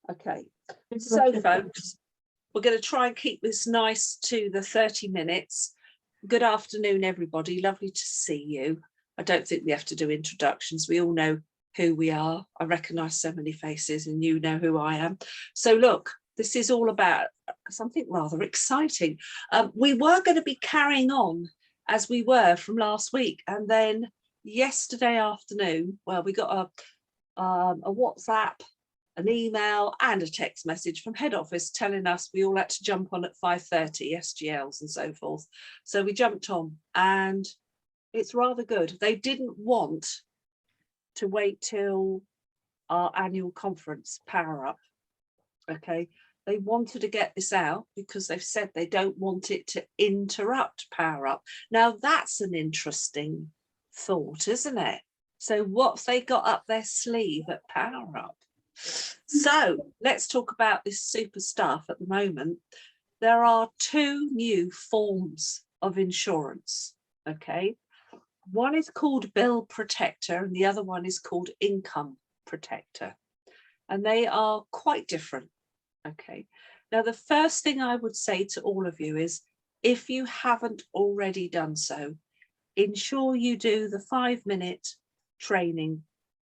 Okay, so folks, we're going to try and keep this nice to the 30 minutes. Good afternoon, everybody. Lovely to see you. I don't think we have to do introductions. We all know who we are. I recognise so many faces and you know who I am. So look, this is all about something rather exciting. We were going to be carrying on as we were from last week. And then yesterday afternoon, well, we got a WhatsApp, an email and a text message from head office telling us we all had to jump on at 5:30, SGLs and so forth. So we jumped on and it's rather good. They didn't want to wait till our annual conference, Power Up. Okay, they wanted to get this out because they've said they don't want it to interrupt Power Up. Now that's an interesting thought, isn't it? So what's they got up their sleeve at Power Up? So let's talk about this super stuff at the moment. There are two new forms of insurance, okay? One is called Bill Protector and the other one is called Income Protector. And they are quite different, okay? Now, the first thing I would say to all of you is, if you haven't already done so, ensure you do the 5-minute training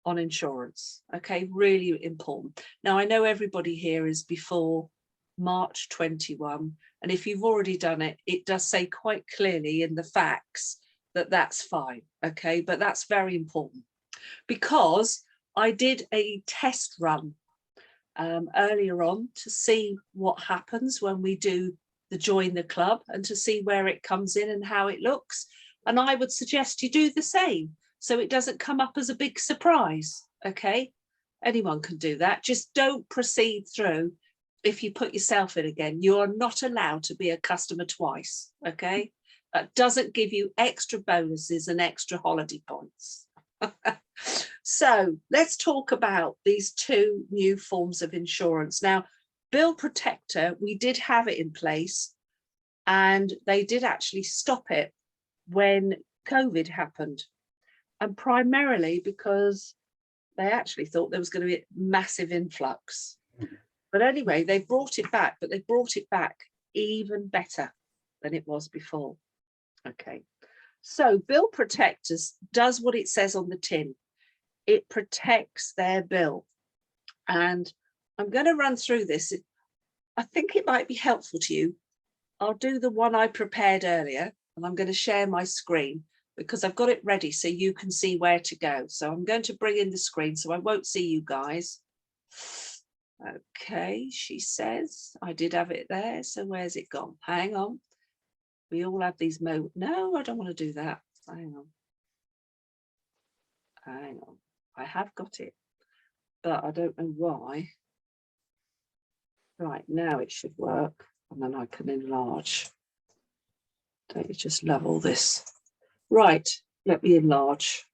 on insurance. Okay, really important. Now I know everybody here is before March 21, and if you've already done it, it does say quite clearly in the facts that that's fine. Okay, but that's very important because I did a test run earlier on to see what happens when we do the join the club and to see where it comes in and how it looks. And I would suggest you do the same, so it doesn't come up as a big surprise, okay? Anyone can do that. Just don't proceed through if you put yourself in again. You are not allowed to be a customer twice, okay? That doesn't give you extra bonuses and extra holiday points. So let's talk about these two new forms of insurance. Now, Bill Protector, we did have it in place and they did actually stop it when COVID happened. And primarily because they actually thought there was going to be a massive influx. But anyway, they brought it back, but they brought it back even better than it was before. Okay, so Bill Protectors does what it says on the tin. It protects their bill. And I'm going to run through this. I think it might be helpful to you. I'll do the one I prepared earlier, and I'm going to share my screen, because I've got it ready so you can see where to go. So I'm going to bring in the screen so I won't see you guys. Okay, she says, I did have it there. So where's it gone? Hang on. We all have these moments. No, I don't want to do that. Hang on. Hang on. I have got it, but I don't know why. Right, now it should work. And then I can enlarge. Don't you just love all this? Right, let me enlarge.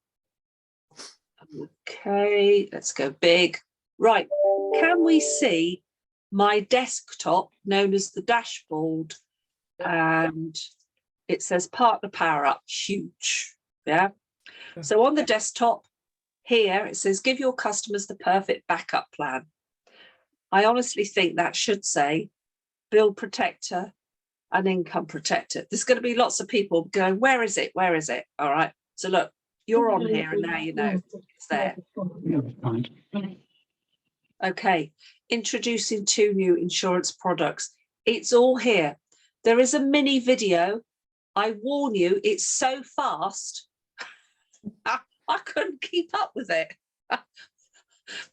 Okay, let's go big. Right, can we see my desktop known as the dashboard? And it says Partner Power Up, huge. Yeah. So on the desktop here, it says give your customers the perfect backup plan. I honestly think that should say Bill Protector and Income Protector. There's going to be lots of people going, where is it? Where is it? All right. So look, you're on here and now you know it's there. Okay. Introducing two new insurance products. It's all here. There is a mini video. I warn you, it's so fast. I couldn't keep up with it.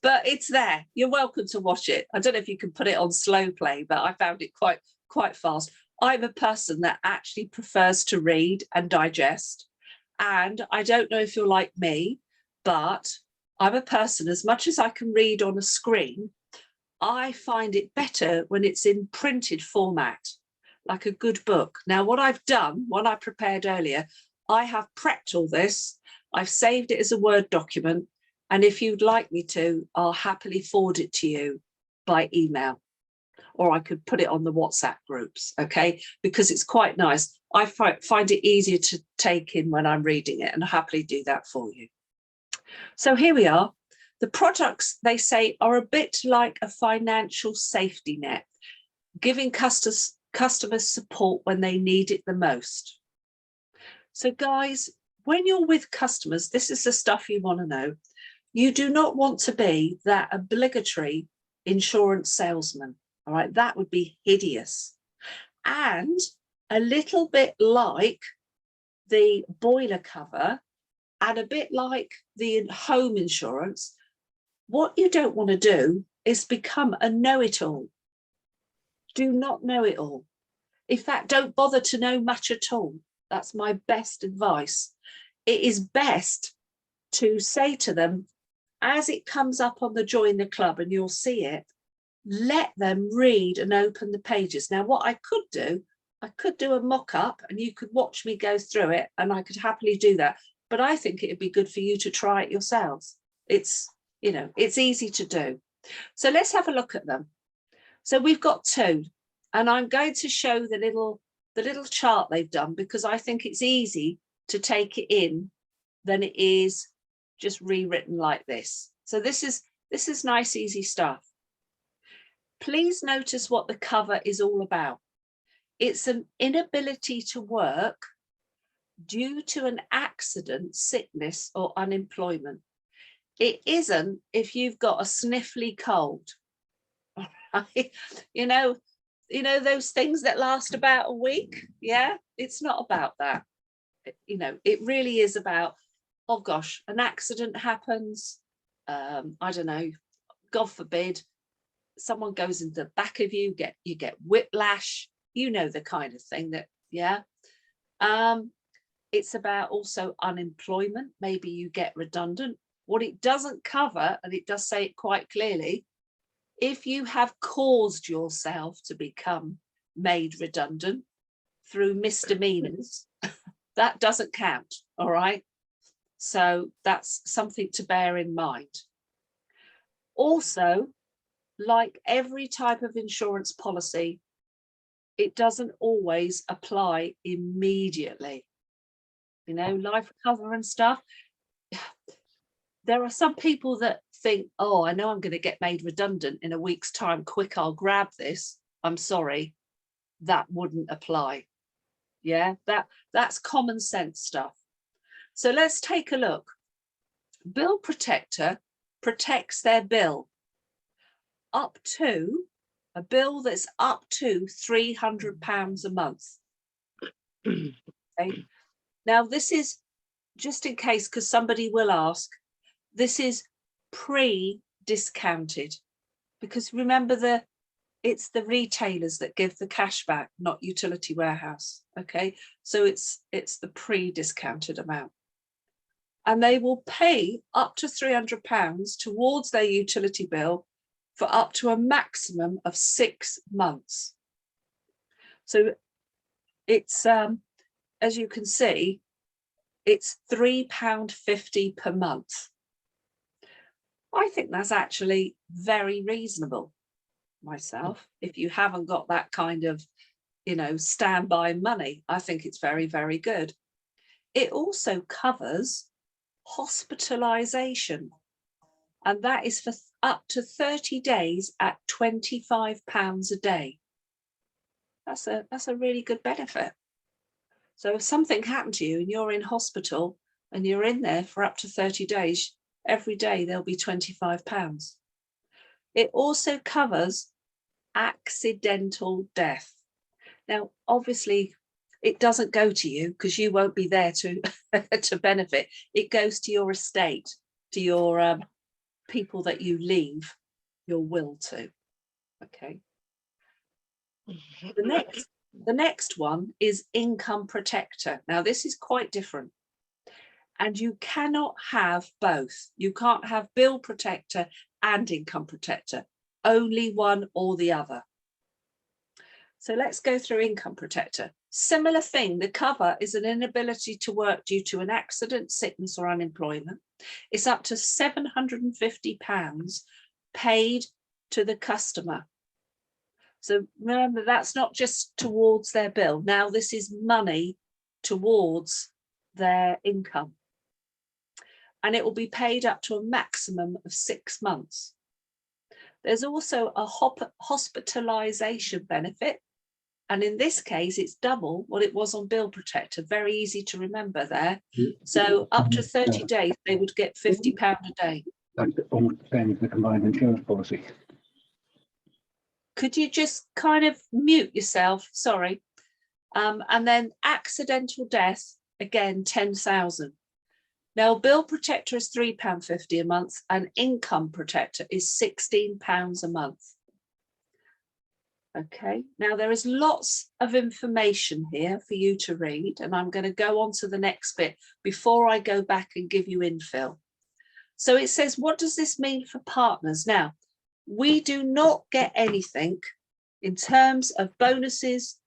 But it's there. You're welcome to watch it. I don't know if you can put it on slow play, but I found it quite fast. I'm a person that actually prefers to read and digest. And I don't know if you're like me, but I'm a person, as much as I can read on a screen, I find it better when it's in printed format, like a good book. Now, what I've done, what I prepared earlier, I have prepped all this. I've saved it as a Word document. And if you'd like me to, I'll happily forward it to you by email. Or I could put it on the WhatsApp groups, okay? Because it's quite nice. I find it easier to take in when I'm reading it, and I'll happily do that for you. So here we are. The products, they say, are a bit like a financial safety net, giving customers support when they need it the most. So guys, when you're with customers, this is the stuff you want to know. You do not want to be that obligatory insurance salesman. All right, that would be hideous. And a little bit like the boiler cover and a bit like the home insurance, what you don't want to do is become a know-it-all. Do not know it all. In fact, don't bother to know much at all. That's my best advice. It is best to say to them, as it comes up on the Join the Club and you'll see it, let them read and open the pages. Now, what I could do a mock-up and you could watch me go through it, and I could happily do that. But I think it'd be good for you to try it yourselves. It's, you know, it's easy to do. So let's have a look at them. So we've got two, and I'm going to show the little chart they've done, because I think it's easy to take it in than it is just rewritten like this. So this is nice, easy stuff. Please notice what the cover is all about. It's an inability to work due to an accident, sickness, or unemployment. It isn't if you've got a sniffly cold. You know those things that last about a week. Yeah, it's not about that. You know, it really is about, oh gosh, an accident happens. I don't know, God forbid, someone goes in the back of you, you get whiplash. You know, the kind of thing that, yeah. It's about also unemployment. Maybe you get redundant. What it doesn't cover, and it does say it quite clearly, if you have caused yourself to become made redundant through misdemeanors, that doesn't count, all right? So that's something to bear in mind. Also, like every type of insurance policy, it doesn't always apply immediately. You know, life cover and stuff. There are some people that think, oh, I know I'm going to get made redundant in a week's time. Quick, I'll grab this. I'm sorry, that wouldn't apply. Yeah, that's common sense stuff. So let's take a look. Bill Protector protects their bill up to a bill that's up to £300 a month. Okay. Now, this is just in case, because somebody will ask, this is pre-discounted, because remember, it's the retailers that give the cash back, not Utility Warehouse. Okay, so it's the pre-discounted amount, and they will pay up to £300 towards their utility bill for up to a maximum of 6 months. So it's as you can see, it's £3.50 per month. I think that's actually very reasonable myself. If you haven't got that kind of, you know, standby money, I think it's very, very good. It also covers hospitalisation, and that is for up to 30 days at £25 a day. That's a really good benefit. So if something happened to you and you're in hospital and you're in there for up to 30 days, every day there'll be £25. It also covers accidental death. Now, obviously, it doesn't go to you because you won't be there to to benefit. It goes to your estate, to your people that you leave your will to. Okay. The next one is Income Protector. Now, this is quite different. And you cannot have both. You can't have Bill Protector and Income Protector, only one or the other. So let's go through Income Protector. Similar thing, the cover is an inability to work due to an accident, sickness, or unemployment. It's up to £750 paid to the customer. So remember, that's not just towards their bill. Now this is money towards their income. and it will be paid up to a maximum of 6 months. There's also a hospitalisation benefit, and in this case, it's double what it was on Bill Protector. Very easy to remember there. So up to 30 days, they would get £50 a day. That's almost the same as the combined insurance policy. Could you just kind of mute yourself? Sorry. And then accidental death, again, 10,000. Now, Bill Protector is £3.50 a month, and Income Protector is £16 a month. Okay, now there is lots of information here for you to read, and I'm going to go on to the next bit before I go back and give you infill. So it says, what does this mean for partners? Now, we do not get anything in terms of bonuses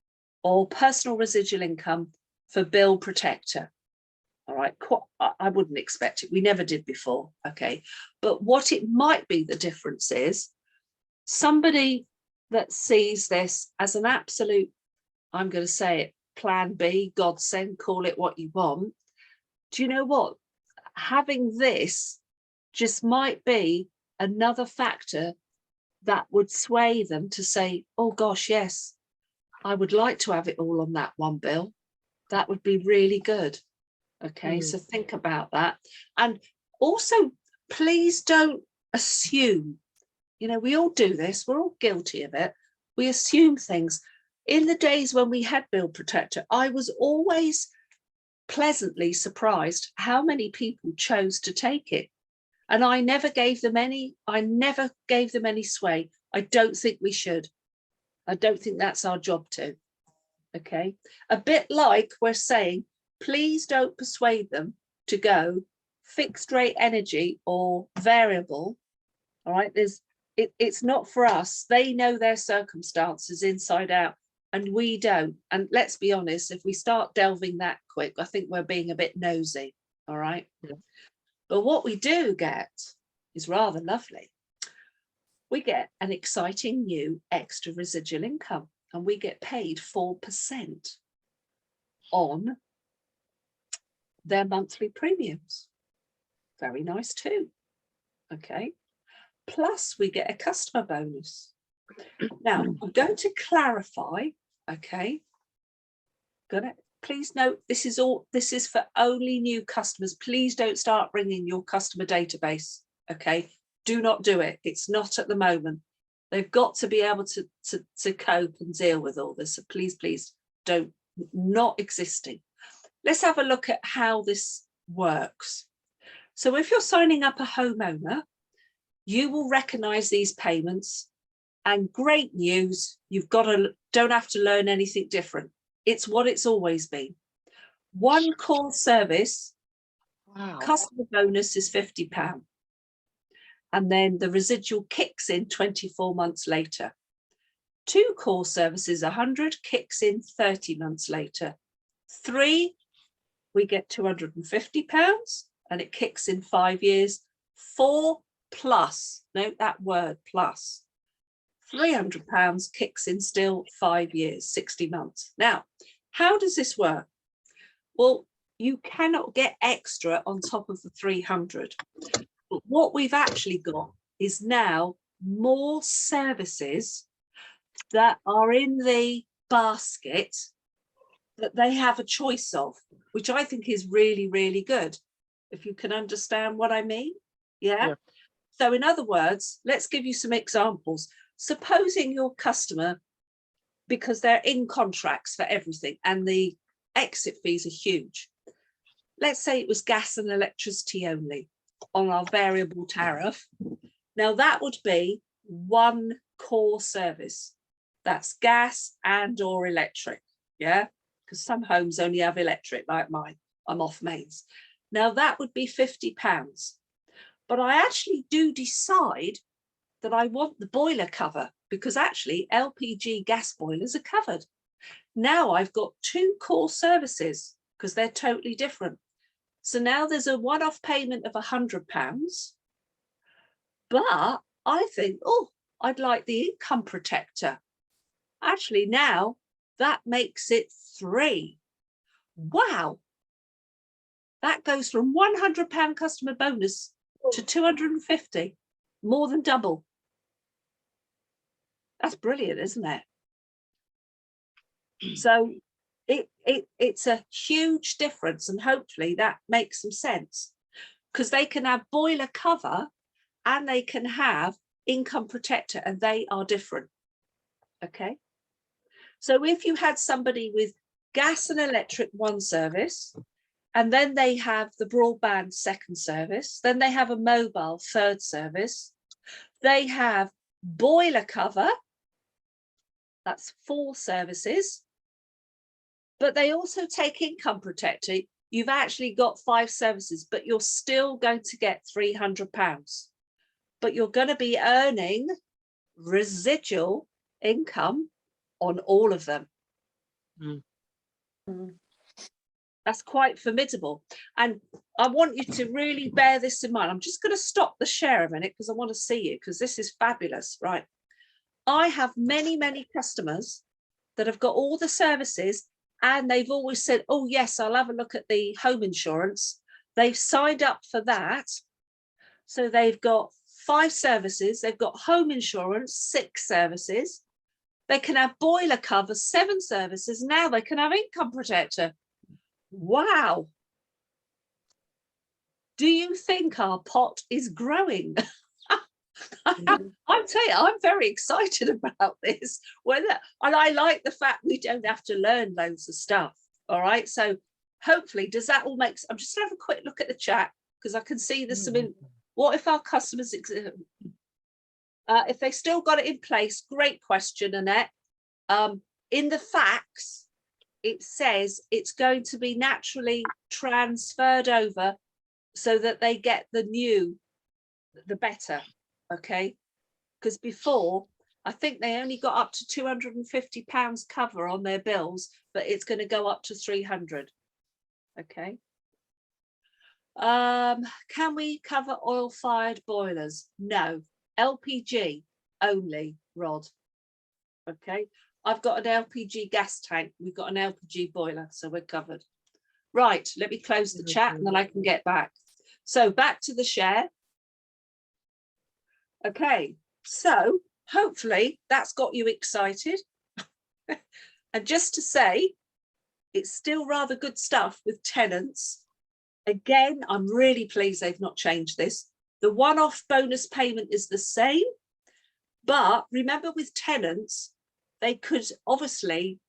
or personal residual income for Bill Protector. All right, I wouldn't expect it. We never did before. Okay, but what it might be the difference is somebody that sees this as an absolute, I'm going to say it, plan B, godsend, call it what you want. Do you know what? Having this just might be another factor that would sway them to say, oh gosh, yes, I would like to have it all on that one bill. That would be really good. Okay, so think about that. And also, please don't assume, you know, we all do this, we're all guilty of it. We assume things. In the days when we had Bill Protector, I was always pleasantly surprised how many people chose to take it. And I never gave them any sway. I don't think we should. I don't think that's our job to. Okay, a bit like we're saying, please don't persuade them to go fixed rate energy or variable. All right, it's not for us. They know their circumstances inside out, and we don't. And let's be honest, if we start delving that quick, I think we're being a bit nosy. All right. Yeah. But what we do get is rather lovely. We get an exciting new extra residual income, and we get paid 4% on their monthly premiums. Very nice too. Okay. Plus we get a customer bonus. Now I'm going to clarify. Okay. Please note, this is for only new customers. Please don't start ringing your customer database. Okay. Do not do it. It's not at the moment. They've got to be able to cope and deal with all this. So please don't, not existing. Let's have a look at how this works. So if you're signing up a homeowner, you will recognize these payments, and great news, don't have to learn anything different. It's what it's always been. One call service, wow. Customer bonus is £50. And then the residual kicks in 24 months later. 2 call services, 100, kicks in 30 months later. 3, we get £250 and it kicks in 5 years. 4 plus, note that word, plus, £300 kicks in still 5 years, 60 months. Now, how does this work? Well, you cannot get extra on top of the 300. But what we've actually got is now more services that are in the basket that they have a choice of, which I think is really, really good, if you can understand what I mean. Yeah. So in other words, let's give you some examples. Supposing your customer, because they're in contracts for everything and the exit fees are huge. Let's say it was gas and electricity only on our variable tariff. Now that would be one core service. That's gas and or electric. Yeah, because some homes only have electric like mine. I'm off mains. Now that would be £50. But I actually do decide that I want the boiler cover, because actually LPG gas boilers are covered. Now I've got 2 core services because they're totally different. So now there's a one-off payment of £100, but I think, oh, I'd like the income protector. Actually, now that makes it 3. Wow. That goes from £100 customer bonus to 250, more than double. That's brilliant, isn't it? So it's a huge difference, and hopefully that makes some sense, because they can have boiler cover and they can have income protector, and they are different. Okay. So if you had somebody with gas and electric one service, and then they have the broadband second service, then they have a mobile third service, they have boiler cover, that's 4 services, but they also take income protector. You've actually got 5 services, but you're still going to get £300, but you're going to be earning residual income on all of them. That's quite formidable. And I want you to really bear this in mind. I'm just going to stop the share a minute because I want to see you, because this is fabulous, right? I have many customers that have got all the services, and they've always said, oh yes, I'll have a look at the home insurance. They've signed up for that. So they've got 5 services, they've got home insurance, 6 services, they can have boiler cover, 7 services, now they can have income protector. Wow. Do you think our pot is growing? I'm telling you, I'm very excited about this. And I like the fact we don't have to learn loads of stuff. All right. So hopefully, does that all make sense? I'm just going to have a quick look at the chat, because I can see there's some. What if our customers, if they still got it in place? Great question, Annette. In the facts, it says it's going to be naturally transferred over so that they get the new, the better. Okay, because before I think they only got up to £250 cover on their bills, but it's going to go up to 300. Okay. Can we cover oil-fired boilers? No, LPG only, Rod. Okay, I've got an LPG gas tank, we've got an LPG boiler, so we're covered. Right, let me close the chat and then I can get back. So back to the share. Okay, so hopefully that's got you excited. And just to say, it's still rather good stuff with tenants. Again, I'm really pleased they've not changed this. The one-off bonus payment is the same, but remember with tenants, they could obviously,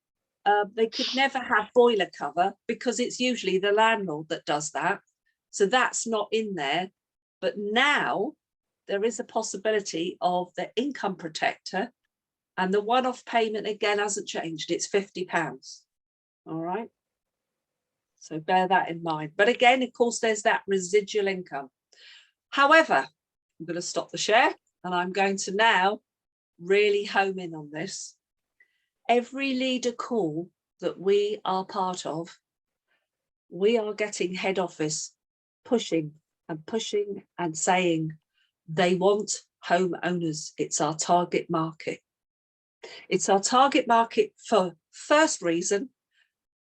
they could never have boiler cover because it's usually the landlord that does that. So that's not in there. But now there is a possibility of the income protector, and the one-off payment again hasn't changed. It's £50. All right. So bear that in mind. But again, of course, there's that residual income. However, I'm going to stop the share and I'm going to now really home in on this. Every leader call that we are part of, we are getting head office pushing and saying they want homeowners. It's our target market. It's our target market for first reason,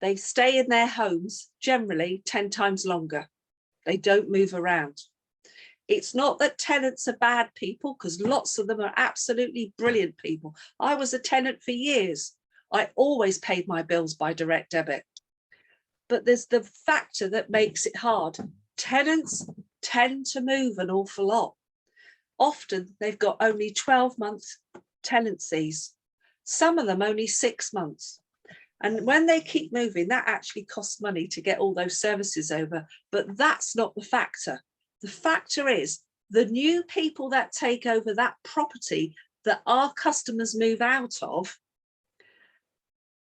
they stay in their homes generally 10 times longer. They don't move around. It's not that tenants are bad people, because lots of them are absolutely brilliant people. I was a tenant for years. I always paid my bills by direct debit. But there's the factor that makes it hard. Tenants tend to move an awful lot. Often they've got only 12-month tenancies. Some of them only 6 months. And when they keep moving, that actually costs money to get all those services over. But that's not the factor. The factor is the new people that take over that property that our customers move out of,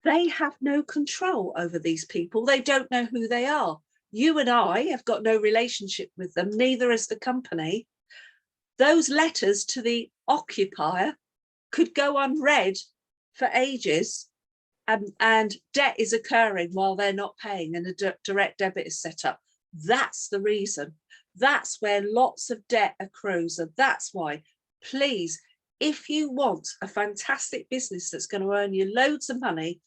they have no control over these people. They don't know who they are. You and I have got no relationship with them, neither has the company. Those letters to the occupier could go unread for ages. And debt is occurring while they're not paying, and a direct debit is set up. That's the reason. That's where lots of debt accrues. And that's why, please, if you want a fantastic business that's going to earn you loads of money,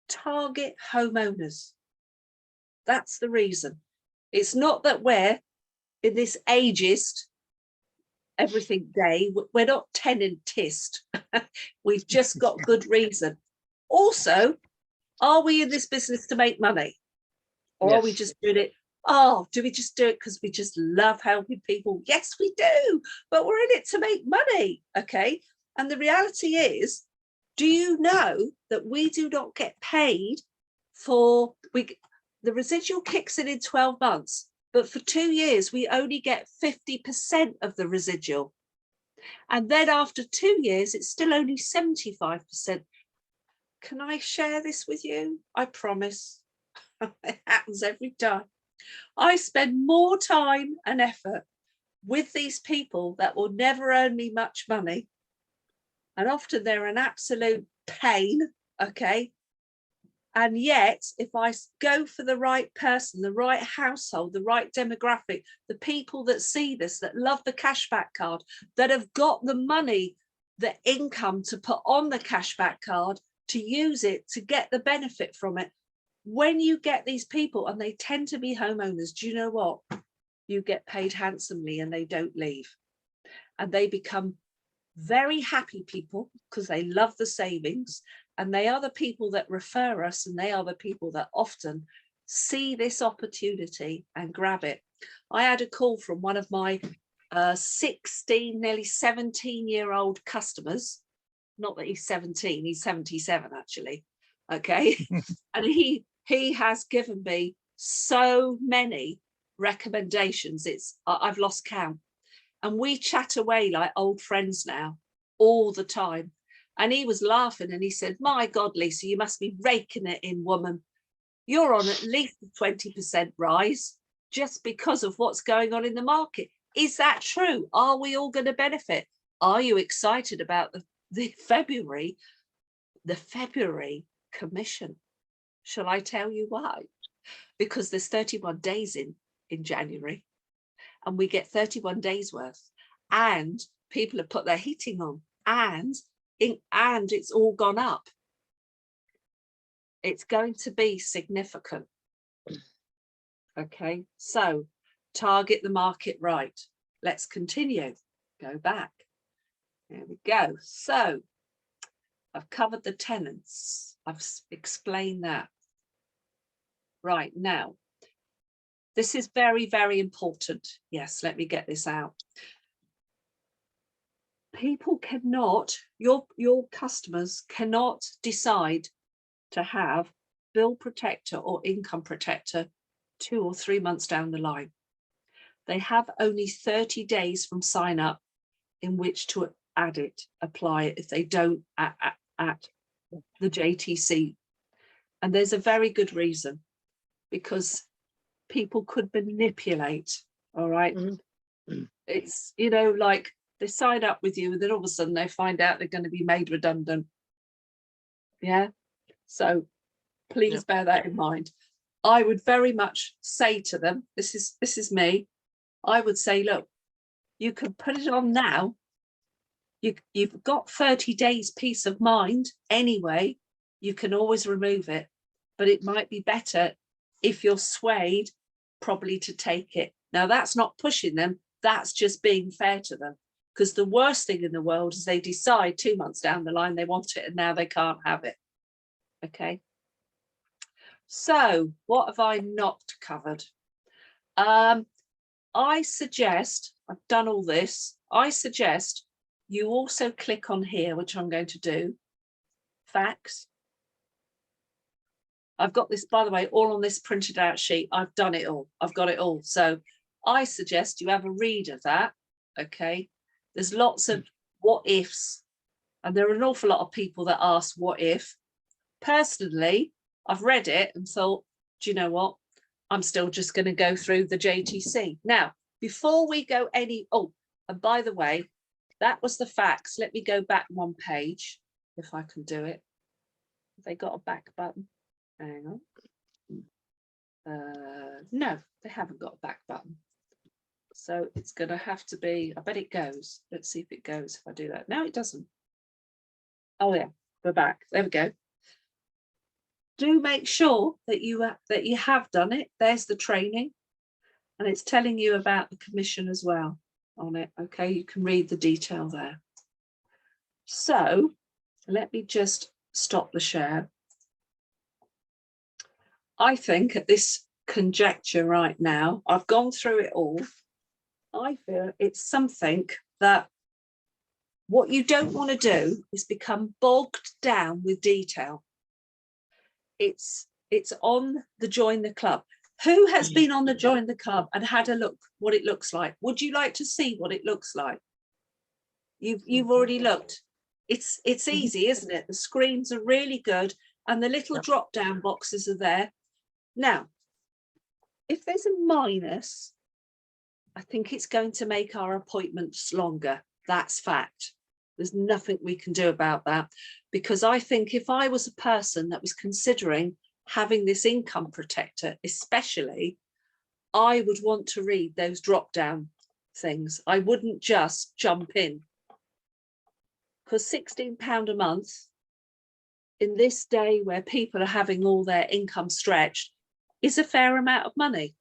target homeowners. That's the reason. It's not that we're in this ageist everything day. We're not tenantist. We've just got good reason. Also, are we in this business to make money? Or are we just doing it? Oh, do we just do it because we just love helping people? Yes, we do, but we're in it to make money. Okay. And the reality is, do you know that we do not get paid for the residual kicks in 12 months, but for 2 years, we only get 50% of the residual. And then after 2 years, it's still only 75%. Can I share this with you? I promise. It happens every time. I spend more time and effort with these people that will never earn me much money. And often they're an absolute pain, okay? And yet, if I go for the right person, the right household, the right demographic, the people that see this, that love the cashback card, that have got the money, the income to put on the cashback card, to use it, to get the benefit from it, when you get these people, and they tend to be homeowners, do you know what? You get paid handsomely and they don't leave. And they become very happy people because they love the savings. And they are the people that refer us, and they are the people that often see this opportunity and grab it. I had a call from one of my 16, nearly 17-year-old customers. Not that he's 17, he's 77 actually. Okay. And he has given me so many recommendations. I've lost count. And we chat away like old friends now all the time. And he was laughing and he said, my God, Lisa, you must be raking it in, woman. You're on at least a 20% rise just because of what's going on in the market. Is that true? Are we all going to benefit? Are you excited about the February commission? Shall I tell you why? Because there's 31 days in January, and we get 31 days worth, and people have put their heating on, and it's all gone up. It's going to be significant. Okay, so target the market right. Let's continue. Go back. There we go. So I've covered the tenants. I've explained that. Right, now, this is very, very important. Yes, let me get this out. People cannot, your customers cannot decide to have bill protector or income protector 2 or 3 months down the line. They have only 30 days from sign up in which to add it, apply it if they don't at the JTC. And there's a very good reason, because people could manipulate. All right. Mm-hmm. It's, you know, like they sign up with you and then all of a sudden they find out they're going to be made redundant. Yeah. So please bear that in mind. I would very much say to them, this is me. I would say, look, you can put it on now. You've got 30 days peace of mind anyway. You can always remove it, but it might be better if you're swayed probably to take it. Now, that's not pushing them. That's just being fair to them, because the worst thing in the world is they decide 2 months down the line they want it and now they can't have it. Okay. So what have I not covered? I suggest, I've done all this. I suggest you also click on here, which I'm going to do, facts. I've got this, by the way, all on this printed out sheet. I've done it all. I've got it all. So I suggest you have a read of that. Okay. There's lots of what ifs, and there are an awful lot of people that ask what if. Personally, I've read it and thought, do you know what? I'm still just going to go through the JTC. Now, before we go and by the way, that was the facts. Let me go back one page, if I can do it. Have they got a back button? Hang on. No, they haven't got a back button. So it's going to have to be, I bet it goes. Let's see if it goes if I do that. No, it doesn't. Oh yeah, we're back. There we go. Do make sure that you have done it. There's the training. and it's telling you about the commission as well on it. Okay, you can read the detail there. So let me just stop the share. I think at this conjecture right now, I've gone through it all. I feel it's something that what you don't want to do is become bogged down with detail. It's on the Join the Club. Who has been on the Join the Club and had a look what it looks like? Would you like to see what it looks like? You've already looked. It's easy, isn't it? The screens are really good and the little drop down boxes are there. Now, if there's a minus, I think it's going to make our appointments longer. That's fact. There's nothing we can do about that, because I think if I was a person that was considering having this income protector, especially, I would want to read those drop down things. I wouldn't just jump in, because £16 a month in this day where people are having all their income stretched is a fair amount of money.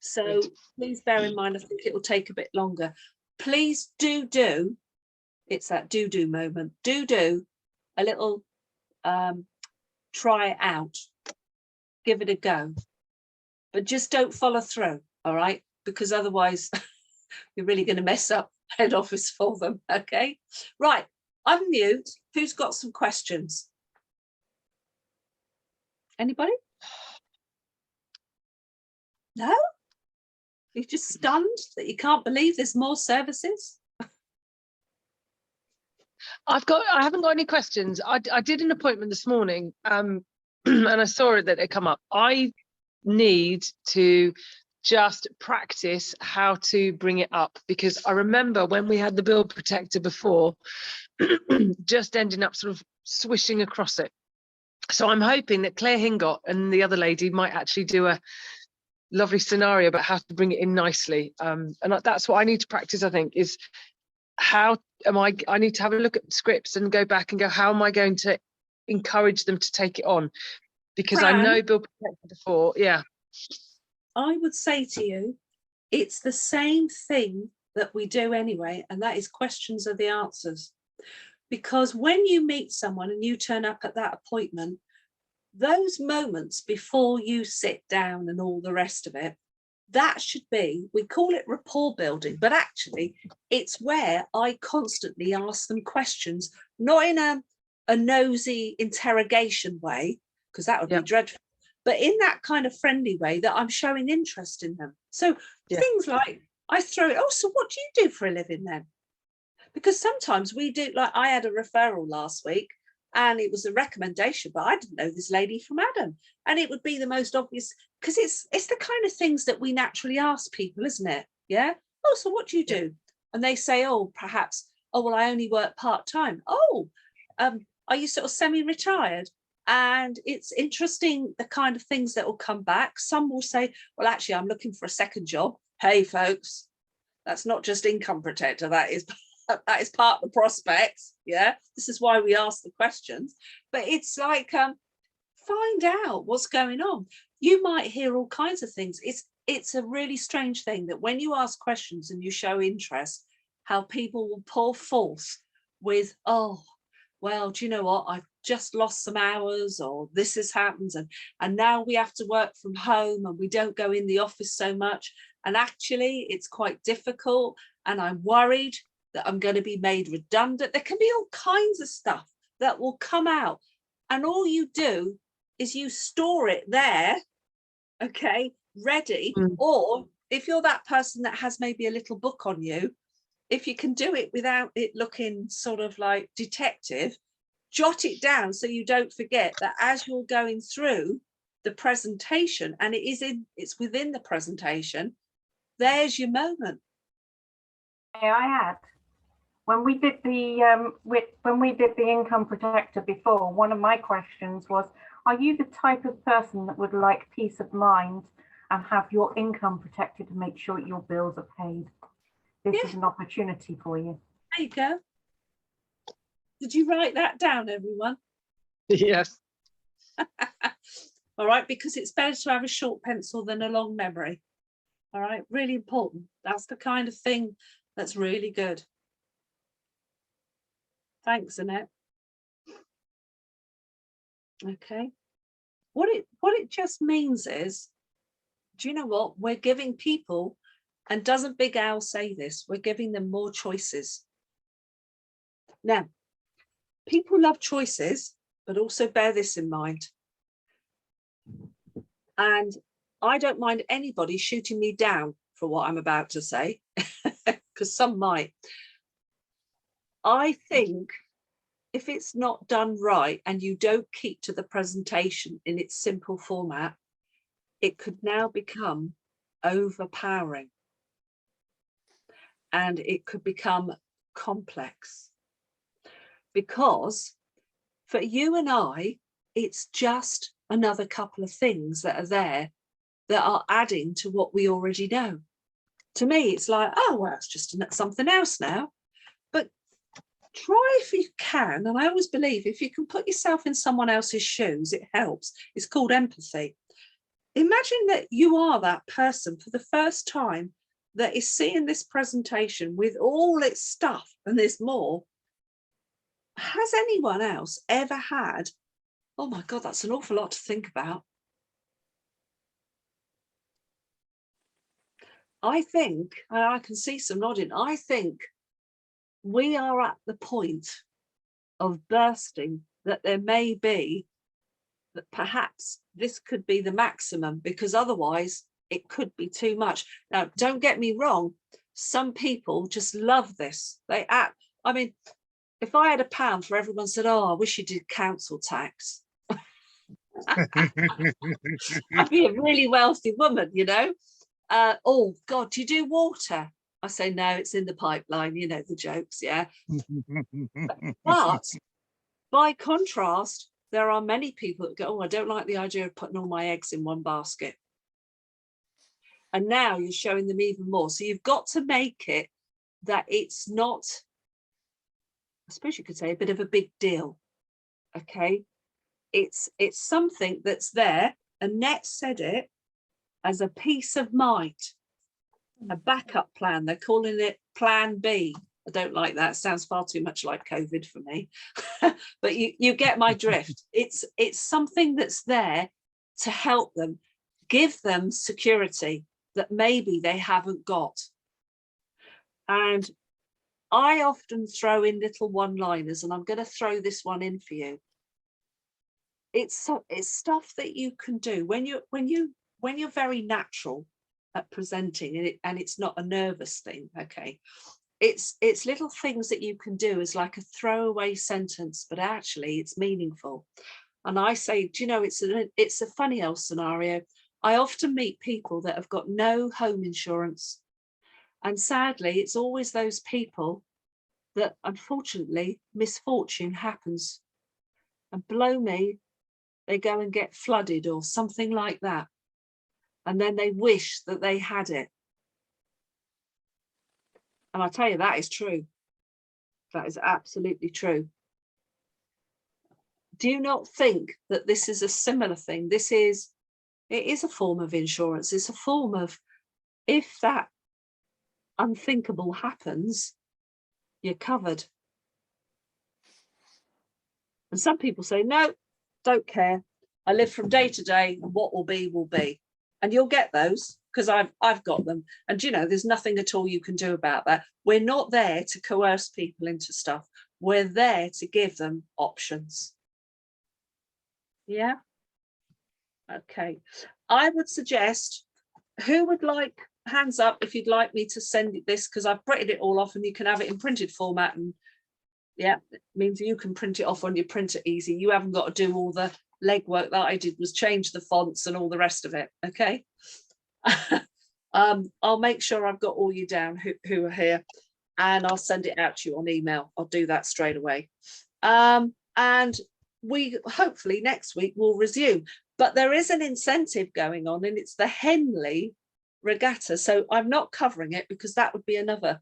So please bear in mind, I think it will take a bit longer. Please do, it's that do moment, do a little try it out, give it a go, but just don't follow through, all right? Because otherwise you're really going to mess up head office for them, okay? Right, unmute. Who's got some questions? Anybody? No? You're just stunned that you can't believe there's more services? I haven't got any questions. I did an appointment this morning, and I saw it that it come up. I need to just practice how to bring it up, because I remember when we had the bill protector before, just ending up sort of swishing across it. So I'm hoping that Claire Hingot and the other lady might actually do a lovely scenario about how to bring it in nicely. And that's what I need to practice, I think, is how am I need to have a look at scripts and go back and go, how am I going to encourage them to take it on? Because Fran, I know bill protector before. Yeah. I would say to you, it's the same thing that we do anyway, and that is questions are the answers. Because when you meet someone and you turn up at that appointment, those moments before you sit down and all the rest of it, that should be, we call it rapport building, but actually it's where I constantly ask them questions, not in a nosy interrogation way, because that would be dreadful, but in that kind of friendly way that I'm showing interest in them. So things like, I throw it, oh, so what do you do for a living then? Because sometimes we do, like I had a referral last week and it was a recommendation, but I didn't know this lady from Adam. And it would be the most obvious, because it's the kind of things that we naturally ask people, isn't it? Yeah. Oh, so what do you do? And they say, oh, perhaps, oh, well, I only work part-time. Oh, are you sort of semi-retired? And it's interesting the kind of things that will come back. Some will say, well, actually, I'm looking for a second job. Hey, folks, that's not just income protector. That is part of the prospects. Yeah, this is why we ask the questions. But it's like, find out what's going on. You might hear all kinds of things. It's a really strange thing that when you ask questions and you show interest, how people will pour forth with, oh, well, do you know what? I've just lost some hours, or this has happened, and now we have to work from home and we don't go in the office so much. And actually, it's quite difficult. And I'm worried that I'm going to be made redundant. There can be all kinds of stuff that will come out. And all you do is you store it there, okay, ready. Or if you're that person that has maybe a little book on you, if you can do it without it looking sort of like detective, jot it down so you don't forget that as you're going through the presentation, and it's within the presentation, there's your moment. Yeah, I had. When we did the income protector before, one of my questions was, are you the type of person that would like peace of mind and have your income protected to make sure your bills are paid? This is an opportunity for you. There you go. Did you write that down, everyone? Yes. All right, because it's better to have a short pencil than a long memory. All right, really important. That's the kind of thing that's really good. Thanks, Annette. Okay. What it just means is, do you know what? We're giving people, and doesn't Big Al say this, we're giving them more choices. Now, people love choices, but also bear this in mind. And I don't mind anybody shooting me down for what I'm about to say, because some might. I think if it's not done right and you don't keep to the presentation in its simple format, it could now become overpowering. And it could become complex. Because for you and I, it's just another couple of things that are there that are adding to what we already know. To me, it's like, oh, well, it's just something else now. But try if you can, and I always believe if you can put yourself in someone else's shoes, it helps. It's called empathy. Imagine that you are that person for the first time that is seeing this presentation with all its stuff, and there's more. Has anyone else ever had, oh my God, that's an awful lot to think about? I think, and I can see some nodding, I think we are at the point of bursting that there may be, that perhaps this could be the maximum, because otherwise it could be too much. Now, don't get me wrong, some people just love this. I mean, if I had £1 for everyone said, oh, I wish you did council tax, I'd be a really wealthy woman, you know. Oh God, do you do water? I say, no, it's in the pipeline, you know, the jokes, yeah. But by contrast, there are many people that go, oh, I don't like the idea of putting all my eggs in one basket. And now you're showing them even more. So you've got to make it that it's not, I suppose you could say, a bit of a big deal. Okay. It's something that's there. Annette said it as a peace of mind, a backup plan. They're calling it Plan B. I don't like that. It sounds far too much like COVID for me. But you get my drift. It's something that's there to help them, give them security that maybe they haven't got. And I often throw in little one-liners, and I'm going to throw this one in for you. It's stuff that you can do when you're very natural at presenting, and it's not a nervous thing. Okay, it's little things that you can do as like a throwaway sentence, but actually it's meaningful. And I say, do you know, it's a funny old scenario. I often meet people that have got no home insurance, and sadly it's always those people that unfortunately misfortune happens, and blow me, they go and get flooded or something like that, and then they wish that they had it. And I tell you, that is true. That is absolutely true. Do you not think that this is a similar thing? It is a form of insurance. It's a form of, if that unthinkable happens, you're covered. And some people say, no, don't care. I live from day to day, and what will be will be. And you'll get those, because I've got them. And you know, there's nothing at all you can do about that. We're not there to coerce people into stuff. We're there to give them options. Yeah. Okay. I would suggest, who would like, hands up if you'd like me to send this, because I've printed it all off and you can have it in printed format. And yeah, it means you can print it off on your printer easy. You haven't got to do all the legwork that I did, was change the fonts and all the rest of it. Okay. I'll make sure I've got all you down who are here, and I'll send it out to you on email. I'll do that straight away. And we hopefully next week will resume, but there is an incentive going on, and it's the Henley Regatta. So I'm not covering it because that would be another,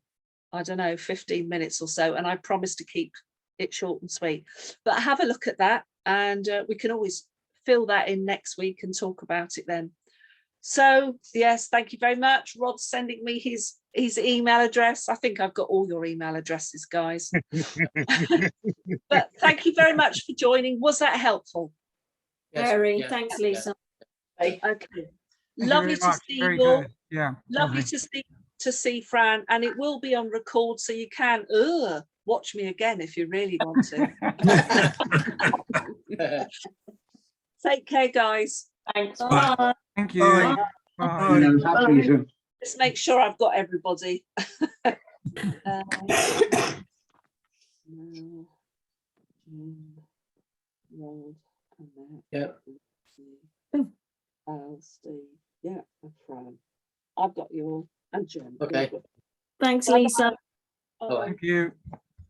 I don't know, 15 minutes or so, and I promise to keep it short and sweet. But have a look at that, and we can always fill that in next week and talk about it then. So yes, thank you very much. Rod's sending me his email address. I think I've got all your email addresses, guys. But thank you very much for joining. Was that helpful? Very. Thanks, Lisa. Okay. Thank you Lovely very to much. see Very you all. good. Yeah. Lovely lovely. to see Fran, and it will be on record, so you can watch me again if you really want to. Take care, guys. Thanks. Bye. Bye. Thank you. Bye. Bye. Thanks, Lisa. Just make sure I've got everybody. Yeah. Steve, yeah, and Fran. I've got you all, and Jen. Okay. You've got- Thanks, Bye-bye. Lisa. Bye. Thank you.